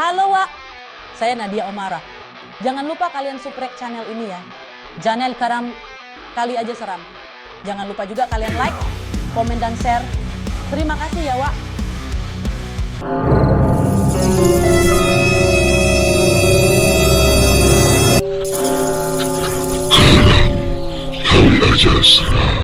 Halo Wak, saya Nadia Omara. Jangan lupa kalian subscribe channel ini ya. Channel Karam Kali Aja Seram. Jangan lupa juga kalian like, komen dan share. Terima kasih ya Wak. Kali Aja Seram.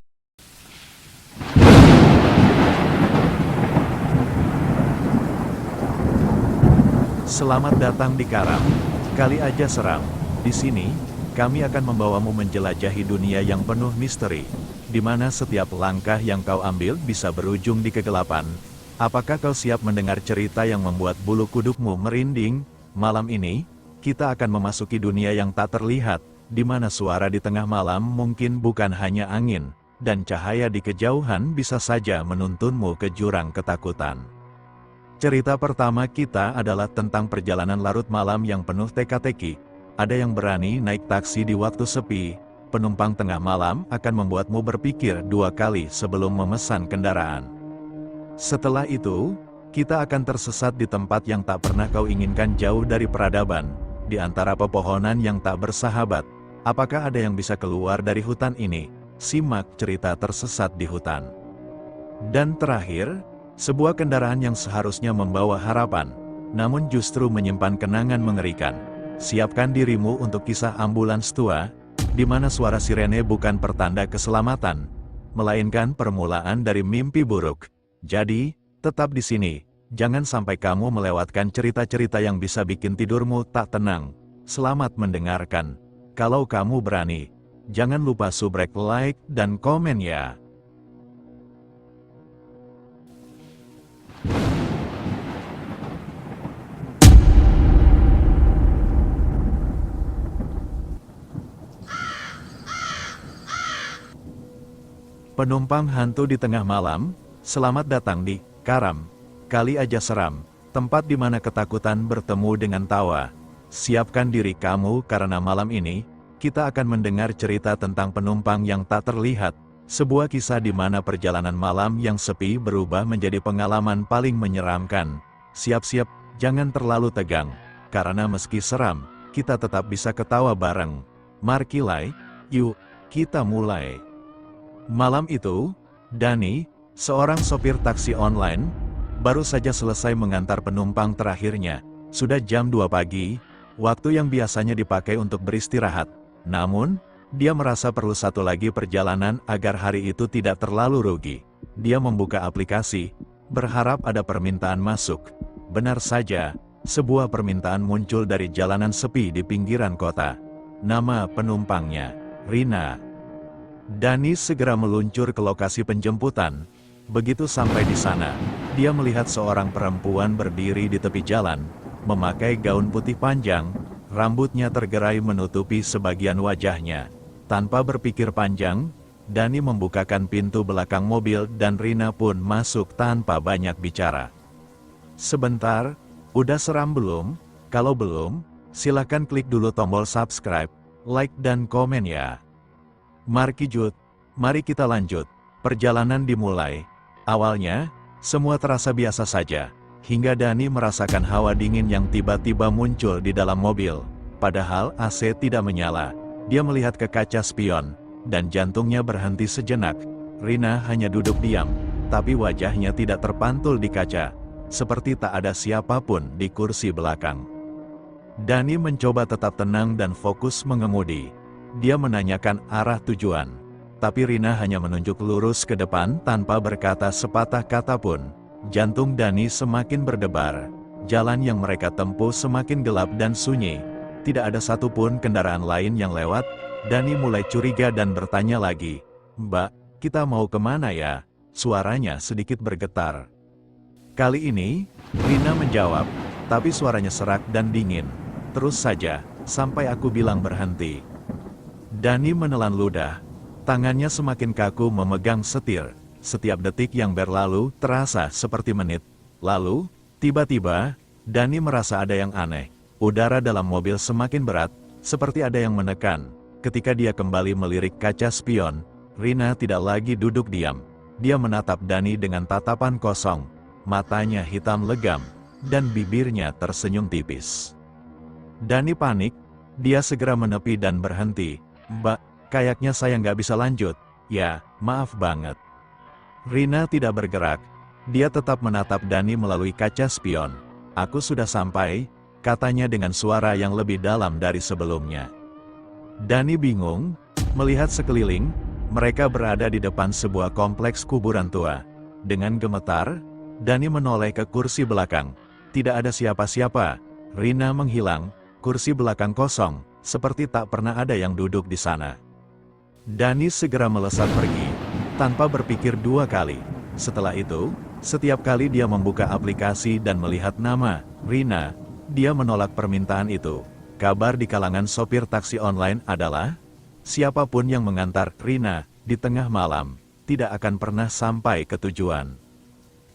Selamat datang di Karam Kali Aja Seram. Di sini, kami akan membawamu menjelajahi dunia yang penuh misteri, di mana setiap langkah yang kau ambil bisa berujung di kegelapan. Apakah kau siap mendengar cerita yang membuat bulu kudukmu merinding? Malam ini, kita akan memasuki dunia yang tak terlihat, di mana suara di tengah malam mungkin bukan hanya angin, dan cahaya di kejauhan bisa saja menuntunmu ke jurang ketakutan. Cerita pertama kita adalah tentang perjalanan larut malam yang penuh teka-teki. Ada yang berani naik taksi di waktu sepi. Penumpang tengah malam akan membuatmu berpikir dua kali sebelum memesan kendaraan. Setelah itu, kita akan tersesat di tempat yang tak pernah kau inginkan jauh dari peradaban, di antara pepohonan yang tak bersahabat. Apakah ada yang bisa keluar dari hutan ini? Simak cerita tersesat di hutan. Dan terakhir, sebuah kendaraan yang seharusnya membawa harapan, namun justru menyimpan kenangan mengerikan. Siapkan dirimu untuk kisah ambulans tua, di mana suara sirene bukan pertanda keselamatan, melainkan permulaan dari mimpi buruk. Jadi, tetap di sini, jangan sampai kamu melewatkan cerita-cerita yang bisa bikin tidurmu tak tenang. Selamat mendengarkan. Kalau kamu berani, jangan lupa subrek, like, dan komen ya. Penumpang hantu di tengah malam, selamat datang di Karam Kali Aja Seram, tempat di mana ketakutan bertemu dengan tawa. Siapkan diri kamu karena malam ini, kita akan mendengar cerita tentang penumpang yang tak terlihat, sebuah kisah di mana perjalanan malam yang sepi berubah menjadi pengalaman paling menyeramkan. Siap-siap, jangan terlalu tegang, karena meski seram, kita tetap bisa ketawa bareng. Markilai, yuk, kita mulai. Malam itu, Dani, seorang sopir taksi online, baru saja selesai mengantar penumpang terakhirnya. Sudah jam 2 pagi, waktu yang biasanya dipakai untuk beristirahat. Namun, dia merasa perlu satu lagi perjalanan agar hari itu tidak terlalu rugi. Dia membuka aplikasi, berharap ada permintaan masuk. Benar saja, sebuah permintaan muncul dari jalanan sepi di pinggiran kota. Nama penumpangnya, Rina. Dani segera meluncur ke lokasi penjemputan. Begitu sampai di sana, dia melihat seorang perempuan berdiri di tepi jalan, memakai gaun putih panjang, rambutnya tergerai menutupi sebagian wajahnya. Tanpa berpikir panjang, Dani membukakan pintu belakang mobil dan Rina pun masuk tanpa banyak bicara. Sebentar, udah seram belum? Kalau belum, silakan klik dulu tombol subscribe, like dan komen ya. Markijut, mari kita lanjut. Perjalanan dimulai. Awalnya, semua terasa biasa saja, hingga Dani merasakan hawa dingin yang tiba-tiba muncul di dalam mobil. Padahal AC tidak menyala. Dia melihat ke kaca spion, dan jantungnya berhenti sejenak. Rina hanya duduk diam, tapi wajahnya tidak terpantul di kaca, seperti tak ada siapapun di kursi belakang. Dani mencoba tetap tenang dan fokus mengemudi. Dia menanyakan arah tujuan, tapi Rina hanya menunjuk lurus ke depan tanpa berkata sepatah kata pun. Jantung Dani semakin berdebar. Jalan yang mereka tempuh semakin gelap dan sunyi. Tidak ada satupun kendaraan lain yang lewat. Dani mulai curiga dan bertanya lagi, "Mbak, kita mau kemana ya?" Suaranya sedikit bergetar. Kali ini, Rina menjawab, tapi suaranya serak dan dingin. "Terus saja, sampai aku bilang berhenti." Dani menelan ludah. Tangannya semakin kaku memegang setir. Setiap detik yang berlalu terasa seperti menit. Lalu, tiba-tiba, Dani merasa ada yang aneh. Udara dalam mobil semakin berat, seperti ada yang menekan. Ketika dia kembali melirik kaca spion, Rina tidak lagi duduk diam. Dia menatap Dani dengan tatapan kosong. Matanya hitam legam. dan bibirnya tersenyum tipis. Dani panik, dia segera menepi dan berhenti. "Mbak, kayaknya saya nggak bisa lanjut." "Ya, maaf banget." Rina tidak bergerak, dia tetap menatap Dani melalui kaca spion. "Aku sudah sampai," katanya dengan suara yang lebih dalam dari sebelumnya. Dani bingung, melihat sekeliling, mereka berada di depan sebuah kompleks kuburan tua. Dengan gemetar, Dani menoleh ke kursi belakang. Tidak ada siapa-siapa. Rina menghilang, kursi belakang kosong, seperti tak pernah ada yang duduk di sana. Dani segera melesat pergi, tanpa berpikir dua kali. Setelah itu, setiap kali dia membuka aplikasi dan melihat nama Rina, dia menolak permintaan itu. Kabar di kalangan sopir taksi online adalah, siapapun yang mengantar Rina di tengah malam, tidak akan pernah sampai ke tujuan.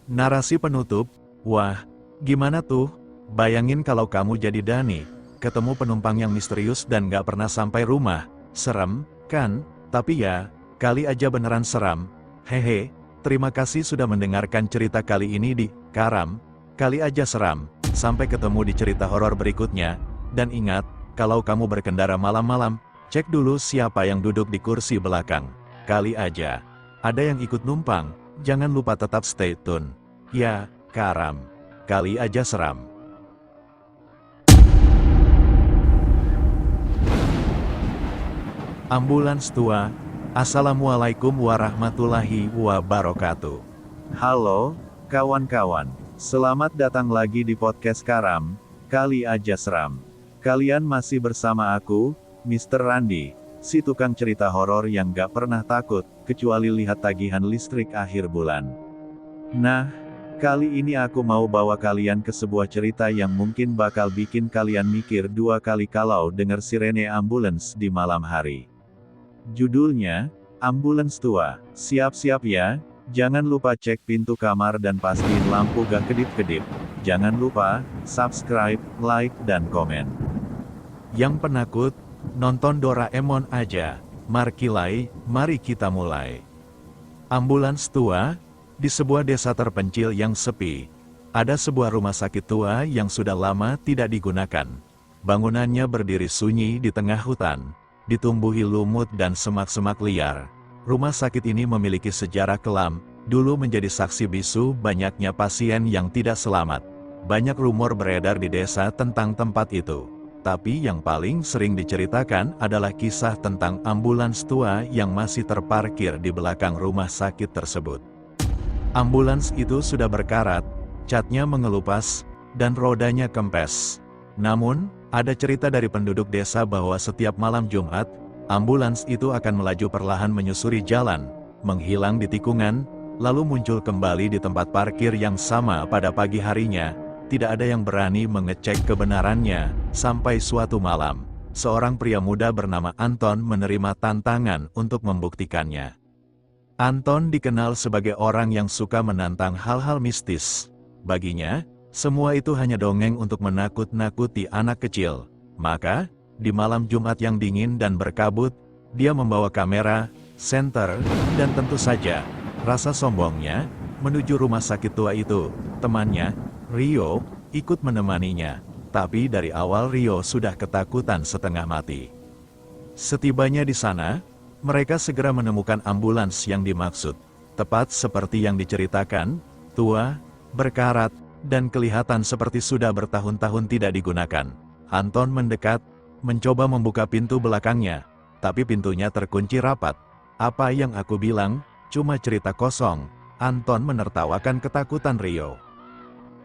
Narasi penutup, "Wah, gimana tuh? Bayangin kalau kamu jadi Dani, ketemu penumpang yang misterius dan gak pernah sampai rumah. Serem, kan? Tapi ya, kali aja beneran seram. Hehe, terima kasih sudah mendengarkan cerita kali ini di Karam Kali Aja Seram. Sampai ketemu di cerita horor berikutnya. Dan ingat, kalau kamu berkendara malam-malam, cek dulu siapa yang duduk di kursi belakang. Kali aja ada yang ikut numpang, jangan lupa tetap stay tune. Ya, Karam Kali Aja Seram." Ambulans tua. Assalamualaikum warahmatullahi wabarakatuh. Halo, kawan-kawan. Selamat datang lagi di podcast Karam Kali Aja Seram. Kalian masih bersama aku, Mr. Randi, si tukang cerita horor yang gak pernah takut, kecuali lihat tagihan listrik akhir bulan. Nah, kali ini aku mau bawa kalian ke sebuah cerita yang mungkin bakal bikin kalian mikir dua kali kalau dengar sirene ambulans di malam hari. Judulnya, Ambulans Tua. Siap-siap ya, jangan lupa cek pintu kamar dan pastiin lampu gak kedip-kedip. Jangan lupa, subscribe, like, dan komen. Yang penakut, nonton Doraemon aja. Markilai, mari kita mulai. Ambulans tua. Di sebuah desa terpencil yang sepi, ada sebuah rumah sakit tua yang sudah lama tidak digunakan. Bangunannya berdiri sunyi di tengah hutan, ditumbuhi lumut dan semak-semak liar. Rumah sakit ini memiliki sejarah kelam, dulu menjadi saksi bisu banyaknya pasien yang tidak selamat. Banyak rumor beredar di desa tentang tempat itu. Tapi yang paling sering diceritakan adalah kisah tentang ambulans tua yang masih terparkir di belakang rumah sakit tersebut. Ambulans itu sudah berkarat, catnya mengelupas, dan rodanya kempes. Namun, ada cerita dari penduduk desa bahwa setiap malam Jumat, ambulans itu akan melaju perlahan menyusuri jalan, menghilang di tikungan, lalu muncul kembali di tempat parkir yang sama pada pagi harinya. Tidak ada yang berani mengecek kebenarannya, sampai suatu malam, seorang pria muda bernama Anton menerima tantangan untuk membuktikannya. Anton dikenal sebagai orang yang suka menantang hal-hal mistis. Baginya, semua itu hanya dongeng untuk menakut-nakuti anak kecil. Maka, di malam Jumat yang dingin dan berkabut, dia membawa kamera, senter, dan tentu saja, rasa sombongnya, menuju rumah sakit tua itu. Temannya, Rio, ikut menemaninya. Tapi dari awal Rio sudah ketakutan setengah mati. Setibanya di sana, mereka segera menemukan ambulans yang dimaksud. Tepat seperti yang diceritakan, tua, berkarat, dan kelihatan seperti sudah bertahun-tahun tidak digunakan. Anton mendekat, mencoba membuka pintu belakangnya, tapi pintunya terkunci rapat. "Apa yang aku bilang, cuma cerita kosong," Anton menertawakan ketakutan Rio.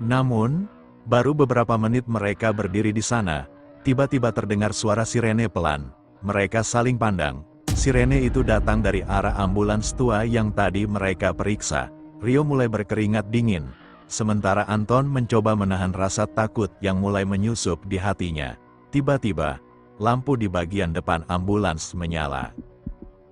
Namun, baru beberapa menit mereka berdiri di sana, tiba-tiba terdengar suara sirene pelan. Mereka saling pandang. Sirene itu datang dari arah ambulans tua yang tadi mereka periksa. Rio mulai berkeringat dingin, sementara Anton mencoba menahan rasa takut yang mulai menyusup di hatinya. Tiba-tiba, lampu di bagian depan ambulans menyala.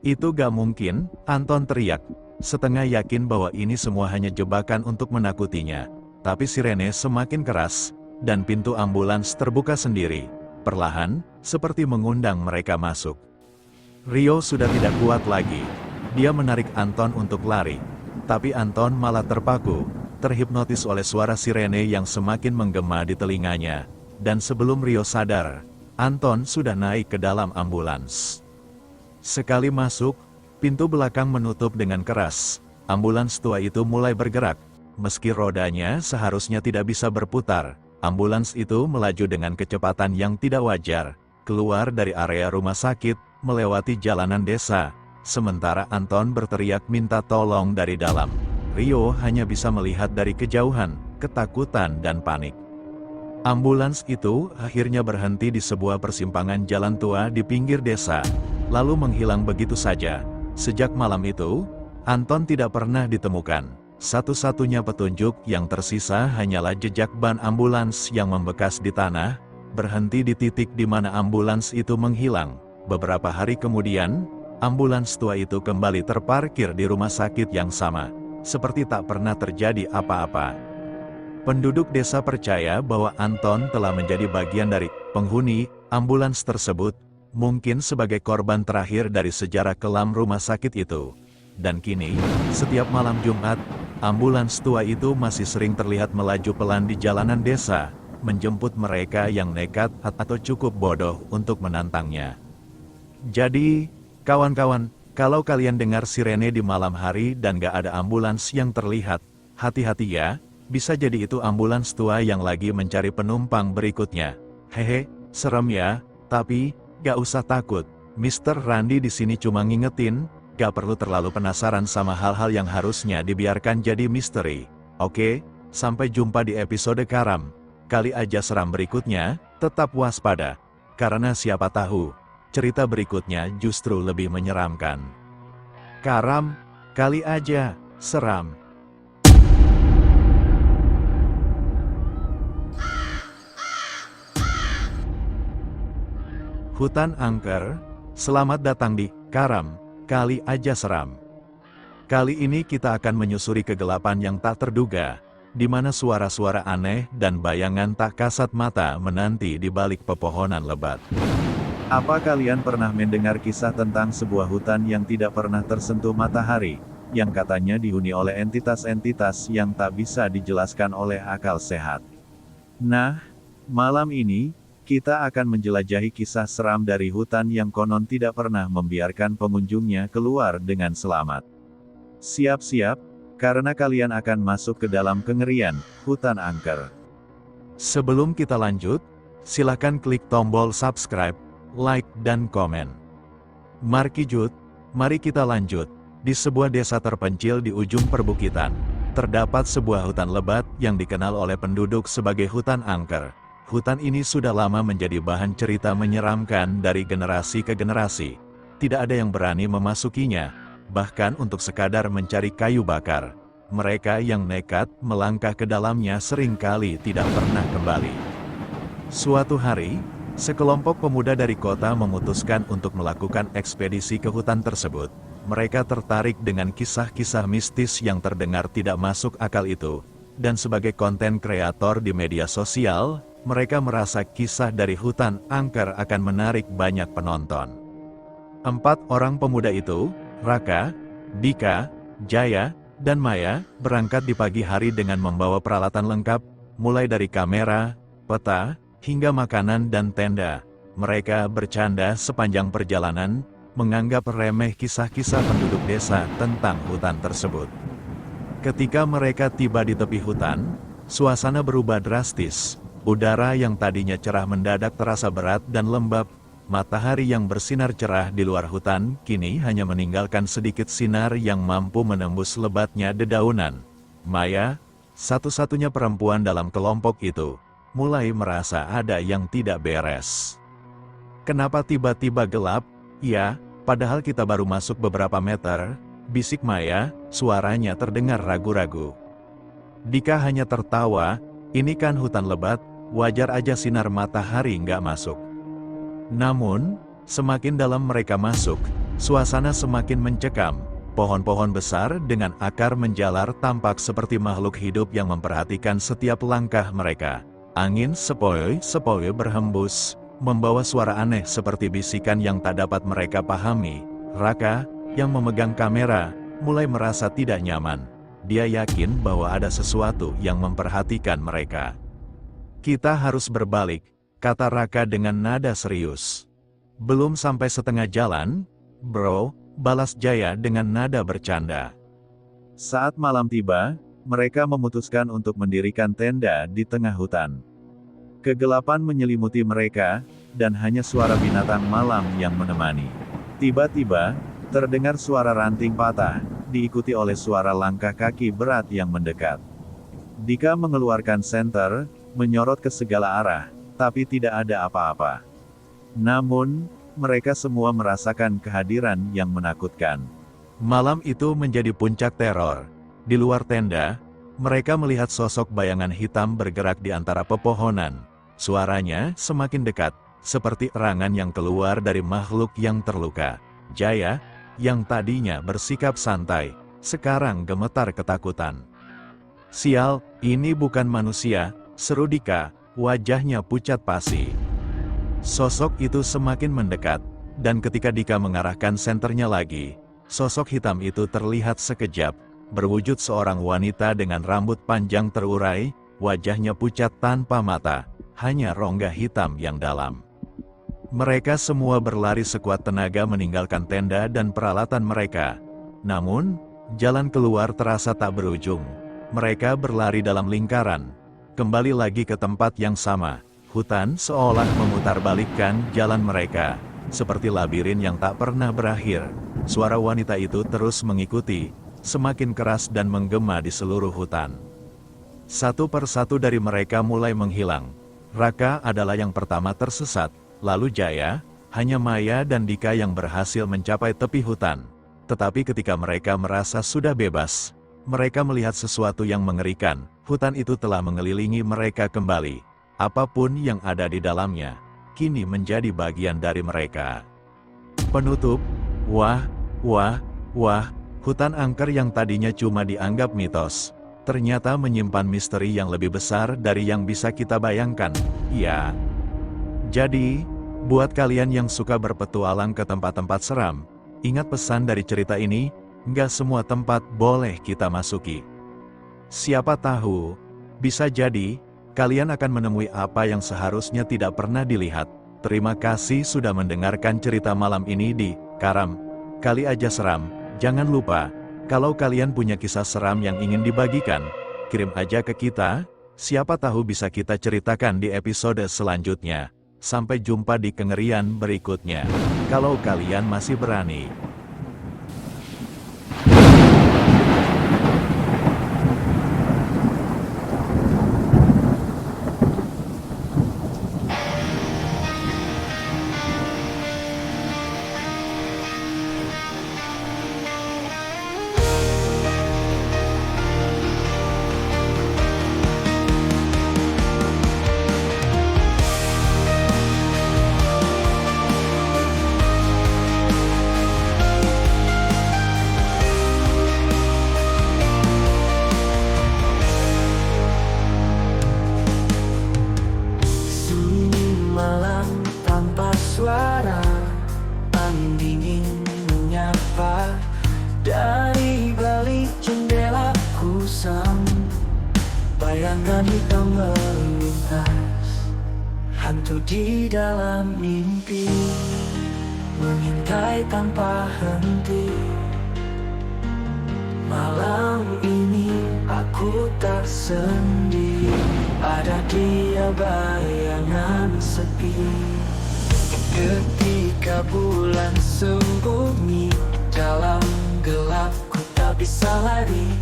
"Itu gak mungkin," Anton teriak, setengah yakin bahwa ini semua hanya jebakan untuk menakutinya. Tapi sirene semakin keras, dan pintu ambulans terbuka sendiri, perlahan, seperti mengundang mereka masuk. Rio sudah tidak kuat lagi. Dia menarik Anton untuk lari. Tapi Anton malah terpaku, terhipnotis oleh suara sirene yang semakin menggema di telinganya. Dan sebelum Rio sadar, Anton sudah naik ke dalam ambulans. Sekali masuk, pintu belakang menutup dengan keras. Ambulans tua itu mulai bergerak. Meski rodanya seharusnya tidak bisa berputar, ambulans itu melaju dengan kecepatan yang tidak wajar, keluar dari area rumah sakit, melewati jalanan desa. Sementara Anton berteriak minta tolong dari dalam. Rio hanya bisa melihat dari kejauhan, ketakutan dan panik. Ambulans itu akhirnya berhenti di sebuah persimpangan jalan tua di pinggir desa, lalu menghilang begitu saja. Sejak malam itu, Anton tidak pernah ditemukan. Satu-satunya petunjuk yang tersisa hanyalah jejak ban ambulans yang membekas di tanah, berhenti di titik di mana ambulans itu menghilang. Beberapa hari kemudian, ambulans tua itu kembali terparkir di rumah sakit yang sama, seperti tak pernah terjadi apa-apa. Penduduk desa percaya bahwa Anton telah menjadi bagian dari penghuni ambulans tersebut, mungkin sebagai korban terakhir dari sejarah kelam rumah sakit itu. Dan kini, setiap malam Jumat, ambulans tua itu masih sering terlihat melaju pelan di jalanan desa, menjemput mereka yang nekat atau cukup bodoh untuk menantangnya. Jadi, kawan-kawan, kalau kalian dengar sirene di malam hari dan gak ada ambulans yang terlihat, hati-hati ya, bisa jadi itu ambulans tua yang lagi mencari penumpang berikutnya. Hehe, serem ya, tapi gak usah takut. Mr. Randi di sini cuma ngingetin, gak perlu terlalu penasaran sama hal-hal yang harusnya dibiarkan jadi misteri. Oke, sampai jumpa di episode Karam Kali Aja Seram berikutnya. Tetap waspada, karena siapa tahu cerita berikutnya justru lebih menyeramkan. Karam Kali Aja Seram. Hutan Angker, selamat datang di Karam Kali Aja Seram. Kali ini kita akan menyusuri kegelapan yang tak terduga, di mana suara-suara aneh dan bayangan tak kasat mata menanti di balik pepohonan lebat. Apa kalian pernah mendengar kisah tentang sebuah hutan yang tidak pernah tersentuh matahari, yang katanya dihuni oleh entitas-entitas yang tak bisa dijelaskan oleh akal sehat? Nah, malam ini, kita akan menjelajahi kisah seram dari hutan yang konon tidak pernah membiarkan pengunjungnya keluar dengan selamat. Siap-siap, karena kalian akan masuk ke dalam kengerian hutan angker. Sebelum kita lanjut, silakan klik tombol subscribe, like, dan komen. Markijut, mari kita lanjut. Di sebuah desa terpencil di ujung perbukitan, terdapat sebuah hutan lebat yang dikenal oleh penduduk sebagai hutan angker. Hutan ini sudah lama menjadi bahan cerita menyeramkan dari generasi ke generasi. Tidak ada yang berani memasukinya, bahkan untuk sekadar mencari kayu bakar. Mereka yang nekat melangkah ke dalamnya seringkali tidak pernah kembali. Suatu hari, sekelompok pemuda dari kota memutuskan untuk melakukan ekspedisi ke hutan tersebut. Mereka tertarik dengan kisah-kisah mistis yang terdengar tidak masuk akal itu, dan sebagai konten kreator di media sosial, mereka merasa kisah dari hutan angker akan menarik banyak penonton. 4 orang pemuda itu, Raka, Dika, Jaya, dan Maya, berangkat di pagi hari dengan membawa peralatan lengkap, mulai dari kamera, peta, hingga makanan dan tenda. Mereka bercanda sepanjang perjalanan, menganggap remeh kisah-kisah penduduk desa tentang hutan tersebut. Ketika mereka tiba di tepi hutan, suasana berubah drastis. Udara yang tadinya cerah mendadak terasa berat dan lembab. Matahari yang bersinar cerah di luar hutan kini hanya meninggalkan sedikit sinar yang mampu menembus lebatnya dedaunan. Maya, satu-satunya perempuan dalam kelompok itu, mulai merasa ada yang tidak beres. Kenapa tiba-tiba gelap? Ya, padahal kita baru masuk beberapa meter, bisik Maya, suaranya terdengar ragu-ragu. Dika hanya tertawa, ini kan hutan lebat, wajar aja sinar matahari nggak masuk. Namun, semakin dalam mereka masuk, suasana semakin mencekam. Pohon-pohon besar dengan akar menjalar tampak seperti makhluk hidup yang memperhatikan setiap langkah mereka. Angin sepoi-sepoi berhembus, membawa suara aneh seperti bisikan yang tak dapat mereka pahami. Raka, yang memegang kamera, mulai merasa tidak nyaman. Dia yakin bahwa ada sesuatu yang memperhatikan mereka. Kita harus berbalik, kata Raka dengan nada serius. Belum sampai setengah jalan, bro, balas Jaya dengan nada bercanda. Saat malam tiba, mereka memutuskan untuk mendirikan tenda di tengah hutan. Kegelapan menyelimuti mereka, dan hanya suara binatang malam yang menemani. Tiba-tiba, terdengar suara ranting patah, diikuti oleh suara langkah kaki berat yang mendekat. Dika mengeluarkan senter, menyorot ke segala arah, tapi tidak ada apa-apa. Namun, mereka semua merasakan kehadiran yang menakutkan. Malam itu menjadi puncak teror. Di luar tenda, mereka melihat sosok bayangan hitam bergerak di antara pepohonan. Suaranya semakin dekat, seperti erangan yang keluar dari makhluk yang terluka. Jaya, yang tadinya bersikap santai, sekarang gemetar ketakutan. Sial, ini bukan manusia, seru Dika, wajahnya pucat pasi. Sosok itu semakin mendekat, dan ketika Dika mengarahkan senternya lagi, sosok hitam itu terlihat sekejap, berwujud seorang wanita dengan rambut panjang terurai, wajahnya pucat tanpa mata, hanya rongga hitam yang dalam. Mereka semua berlari sekuat tenaga meninggalkan tenda dan peralatan mereka. Namun, jalan keluar terasa tak berujung. Mereka berlari dalam lingkaran. Kembali lagi ke tempat yang sama. Hutan seolah memutarbalikkan jalan mereka. Seperti labirin yang tak pernah berakhir. Suara wanita itu terus mengikuti, semakin keras dan menggema di seluruh hutan. Satu persatu dari mereka mulai menghilang. Raka adalah yang pertama tersesat. Lalu Jaya, hanya Maya dan Dika yang berhasil mencapai tepi hutan. Tetapi ketika mereka merasa sudah bebas, mereka melihat sesuatu yang mengerikan. Hutan itu telah mengelilingi mereka kembali. Apapun yang ada di dalamnya, kini menjadi bagian dari mereka. Penutup, wah, hutan angker yang tadinya cuma dianggap mitos, ternyata menyimpan misteri yang lebih besar dari yang bisa kita bayangkan, ya. Jadi, buat kalian yang suka berpetualang ke tempat-tempat seram, ingat pesan dari cerita ini, nggak semua tempat boleh kita masuki. Siapa tahu, bisa jadi, kalian akan menemui apa yang seharusnya tidak pernah dilihat. Terima kasih sudah mendengarkan cerita malam ini di Karam Kali Aja Seram. Jangan lupa, kalau kalian punya kisah seram yang ingin dibagikan, kirim aja ke kita, siapa tahu bisa kita ceritakan di episode selanjutnya. Sampai jumpa di kengerian berikutnya. Kalau kalian masih berani. Bayangan hitam melintas, hantu di dalam mimpi, mengintai tanpa henti. Malam ini aku tak sendiri, ada dia bayangan sepi. Ketika bulan sembunyi dalam gelap, ku tak bisa lari.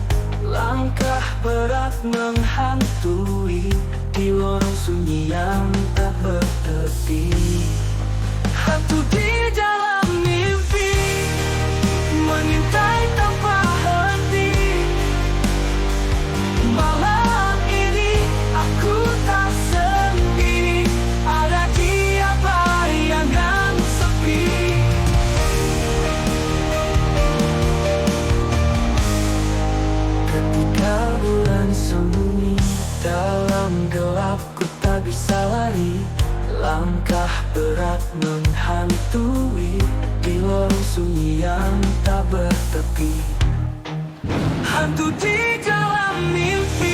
Langkah berat menghantui di lorong sunyi yang tak bertepi. Hantu di dalam mimpi, mengintai tanpa henti. Malam ini aku tak sendiri, ada dia bayangan sepi. Ketika bulan sembunyi dalam gelap, ku tak bisa lari. Langkah berat menghantui di lorong sunyi yang tak bertepi. Hantu di dalam mimpi.